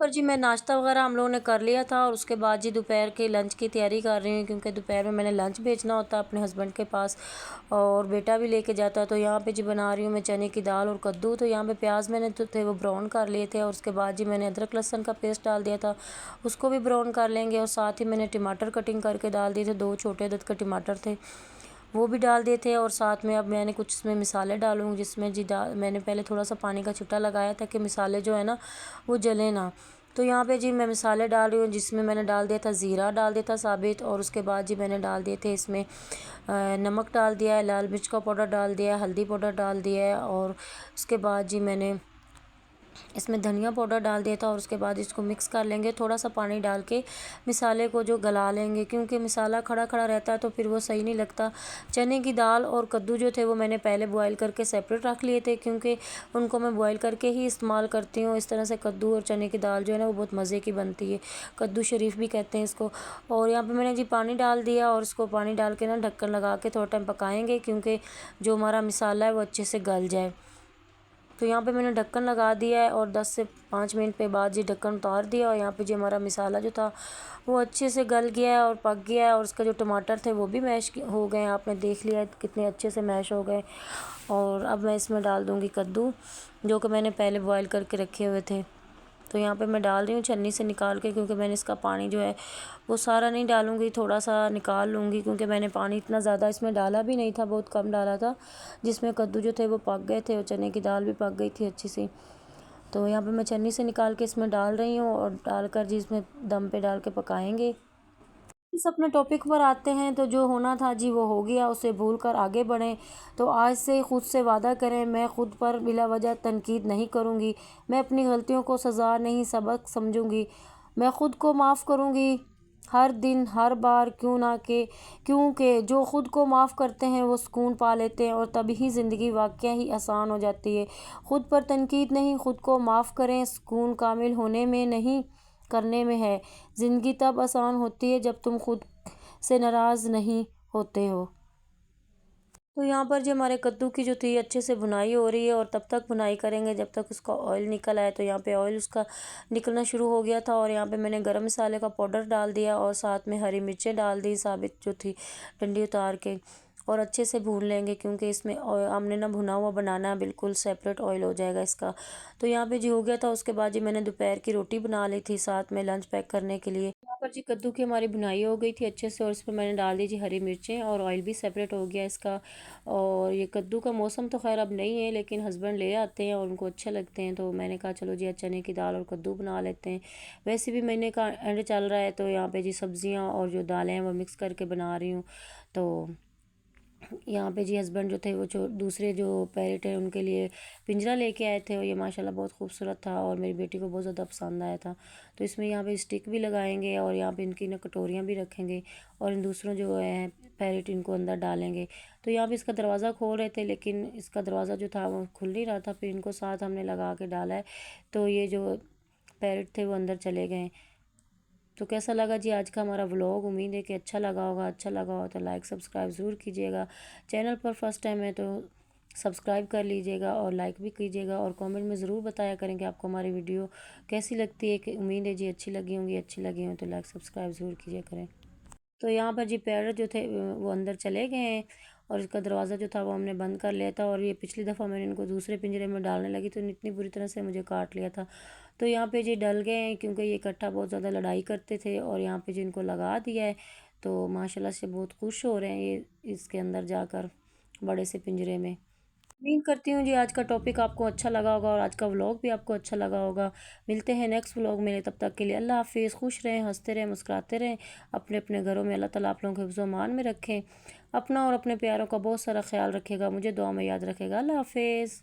پر جی میں ناشتہ وغیرہ ہم لوگوں نے کر لیا تھا، اور اس کے بعد جی دوپہر کے لنچ کی تیاری کر رہی ہوں، کیونکہ دوپہر میں میں نے لنچ بھیجنا ہوتا ہے اپنے ہسبینڈ کے پاس، اور بیٹا بھی لے کے جاتا ہے۔ تو یہاں پہ جی بنا رہی ہوں میں چنے کی دال اور کدو۔ تو یہاں پہ پیاز میں نے جو تھے وہ براؤن کر لیے تھے، اور اس کے بعد جی میں نے ادرک لہسن کا پیسٹ ڈال دیا تھا، اس کو بھی براؤن کر لیں گے، اور ساتھ ہی میں نے ٹماٹر کٹنگ کر کے ڈال دیے تھے، 2 چھوٹے عدد کے ٹماٹر تھے وہ بھی ڈال دیے تھے، اور ساتھ میں اب میں نے کچھ اس میں مسالے ڈالوں گی، جس میں جی میں نے پہلے تھوڑا سا پانی کا چھٹا لگایا تھا کہ مسالے جو ہے نا وہ جلیں نہ۔ تو یہاں پہ جی میں مسالے ڈال رہی ہوں، جس میں نے ڈال دیا تھا زیرہ ڈال دیا تھا ثابت، اور اس کے بعد جی میں نے ڈال دیے تھے اس میں نمک ڈال دیا ہے، لال مرچ کا پاؤڈر ڈال دیا ہے، ہلدی پاؤڈر ڈال دیا ہے، اور اس کے بعد جی میں نے اس میں دھنیا پاؤڈر ڈال دیا تھا، اور اس کے بعد اس کو مکس کر لیں گے، تھوڑا سا پانی ڈال کے مسالے کو جو گلا لیں گے، کیونکہ مسالہ کھڑا کھڑا رہتا ہے تو پھر وہ صحیح نہیں لگتا۔ چنے کی دال اور کدو جو تھے وہ میں نے پہلے بوائل کر کے سیپریٹ رکھ لیے تھے، کیونکہ ان کو میں بوائل کر کے ہی استعمال کرتی ہوں۔ اس طرح سے کدو اور چنے کی دال جو ہے نا وہ بہت مزے کی بنتی ہے، کدو شریف بھی کہتے ہیں اس کو۔ اور یہاں پہ میں نے جی پانی ڈال دیا، اور اس کو پانی ڈال کے نا ڈھکن لگا کے تھوڑا ٹائم پکائیں گے، کیونکہ جو ہمارا مسالہ ہے وہ اچھے سے گل جائے۔ تو یہاں پہ میں نے ڈھکن لگا دیا ہے، اور 10 سے 5 منٹ پہ بعد جی ڈھکن اتار دیا، اور یہاں پہ جی ہمارا مسالہ جو تھا وہ اچھے سے گل گیا ہے اور پک گیا ہے، اور اس کا جو ٹماٹر تھے وہ بھی میش ہو گئے ہیں، آپ نے دیکھ لیا کتنے اچھے سے میش ہو گئے۔ اور اب میں اس میں ڈال دوں گی کدو، جو کہ میں نے پہلے بوائل کر کے رکھے ہوئے تھے۔ تو یہاں پہ میں ڈال رہی ہوں چھنی سے نکال کے، کیونکہ میں نے اس کا پانی جو ہے وہ سارا نہیں ڈالوں گی، تھوڑا سا نکال لوں گی، کیونکہ میں نے پانی اتنا زیادہ اس میں ڈالا بھی نہیں تھا، بہت کم ڈالا تھا، جس میں کدو جو تھے وہ پک گئے تھے، اور چنے کی دال بھی پک گئی تھی اچھی سی۔ تو یہاں پہ میں چھنی سے نکال کے اس میں ڈال رہی ہوں، اور ڈال کر جی اس میں دم پہ ڈال کے پکائیں گے۔ اس اپنے ٹاپک پر آتے ہیں، تو جو ہونا تھا جی وہ ہو گیا، اسے بھول کر آگے بڑھیں۔ تو آج سے خود سے وعدہ کریں، میں خود پر بلا وجہ تنقید نہیں کروں گی، میں اپنی غلطیوں کو سزا نہیں سبق سمجھوں گی، میں خود کو معاف کروں گی ہر دن ہر بار، کیونکہ جو خود کو معاف کرتے ہیں وہ سکون پا لیتے ہیں، اور تبھی زندگی واقعی ہی آسان ہو جاتی ہے۔ خود پر تنقید نہیں، خود کو معاف کریں، سکون کامل ہونے میں نہیں کرنے میں ہے۔ زندگی تب آسان ہوتی ہے جب تم خود سے ناراض نہیں ہوتے ہو۔ تو یہاں پر جو ہمارے کدو کی جو تھی اچھے سے بھنائی ہو رہی ہے، اور تب تک بھنائی کریں گے جب تک اس کا آئل نکل آئے۔ تو یہاں پہ آئل اس کا نکلنا شروع ہو گیا تھا، اور یہاں پہ میں نے گرم مسالے کا پاؤڈر ڈال دیا، اور ساتھ میں ہری مرچیں ڈال دی ثابت جو تھی ڈنڈی اتار کے، اور اچھے سے بھون لیں گے، کیونکہ اس میں ہم نے نا بھنا ہوا بنانا ہے، بالکل سیپریٹ آئل ہو جائے گا اس کا۔ تو یہاں پہ جی ہو گیا تھا۔ اس کے بعد جی میں نے دوپہر کی روٹی بنا لی تھی ساتھ میں لنچ پیک کرنے کے لیے۔ یہاں پر جی کدو کی ہماری بنائی ہو گئی تھی اچھے سے، اور اس پہ میں نے ڈال دی جی ہری مرچیں، اور آئل بھی سیپریٹ ہو گیا اس کا۔ اور یہ کدو کا موسم تو خیر اب نہیں ہے، لیکن ہسبینڈ لے آتے ہیں اور ان کو اچھے لگتے ہیں، تو میں نے کہا چلو جی چنے کی دال اور کدو بنا لیتے ہیں۔ ویسے بھی مہینے کا اینڈ چل رہا ہے، تو یہاں پہ جی سبزیاں اور جو دالیں ہیں وہ مکس کر کے بنا رہی ہوں۔ تو یہاں پہ جی ہسبینڈ جو تھے وہ دوسرے جو پیرٹ ہیں ان کے لیے پنجرا لے کے آئے تھے، اور یہ ماشاءاللہ بہت خوبصورت تھا، اور میری بیٹی کو بہت زیادہ پسند آیا تھا۔ تو اس میں یہاں پہ اسٹک بھی لگائیں گے، اور یہاں پہ ان کی کٹوریاں بھی رکھیں گے، اور ان دوسروں جو ہیں پیرٹ ان کو اندر ڈالیں گے۔ تو یہاں پہ اس کا دروازہ کھول رہے تھے، لیکن اس کا دروازہ جو تھا وہ کھل نہیں رہا تھا، پھر ان کو ساتھ ہم نے لگا کے ڈالا ہے، تو یہ جو پیرٹ تھے وہ اندر چلے گئے۔ تو کیسا لگا جی آج کا ہمارا ولاگ؟ امید ہے کہ اچھا لگا ہوگا۔ اچھا لگا ہو تو لائک سبسکرائب ضرور کیجیے گا، چینل پر فرسٹ ٹائم ہے تو سبسکرائب کر لیجیے گا، اور لائک بھی کیجیے گا، اور کامنٹ میں ضرور بتایا کریں کہ آپ کو ہماری ویڈیو کیسی لگتی ہے، کہ امید ہے جی اچھی لگی ہوں گی، اچھی لگی ہوں تو لائک سبسکرائب ضرور کیجیے کریں۔ تو یہاں پر جی پیرٹ جو تھے وہ اندر چلے گئے ہیں، اور اس کا دروازہ جو تھا وہ ہم نے بند کر لیا تھا، اور یہ پچھلی دفعہ میں نے ان کو دوسرے پنجرے میں ڈالنے لگی تو اتنی بری طرح سے مجھے کاٹ لیا تھا۔ تو یہاں پہ جی ڈل گئے ہیں، کیونکہ یہ اکٹھا بہت زیادہ لڑائی کرتے تھے، اور یہاں پہ جی ان کو لگا دیا ہے، تو ماشاءاللہ سے بہت خوش ہو رہے ہیں یہ اس کے اندر جا کر بڑے سے پنجرے میں۔ امید کرتی ہوں جی آج کا ٹاپک آپ کو اچھا لگا ہوگا، اور آج کا ولاگ بھی آپ کو اچھا لگا ہوگا۔ ملتے ہیں نیکسٹ ولاگ میں، تب تک کے لیے اللہ حافظ۔ خوش رہیں، ہنستے رہیں، مسکراتے رہیں، اپنے اپنے گھروں میں اللہ تعالیٰ آپ لوگوں کو حفظ و امان میں رکھیں، اپنا اور اپنے پیاروں کا بہت سارا خیال رکھے گا، مجھے دعا میں یاد رکھے گا۔ اللہ حافظ۔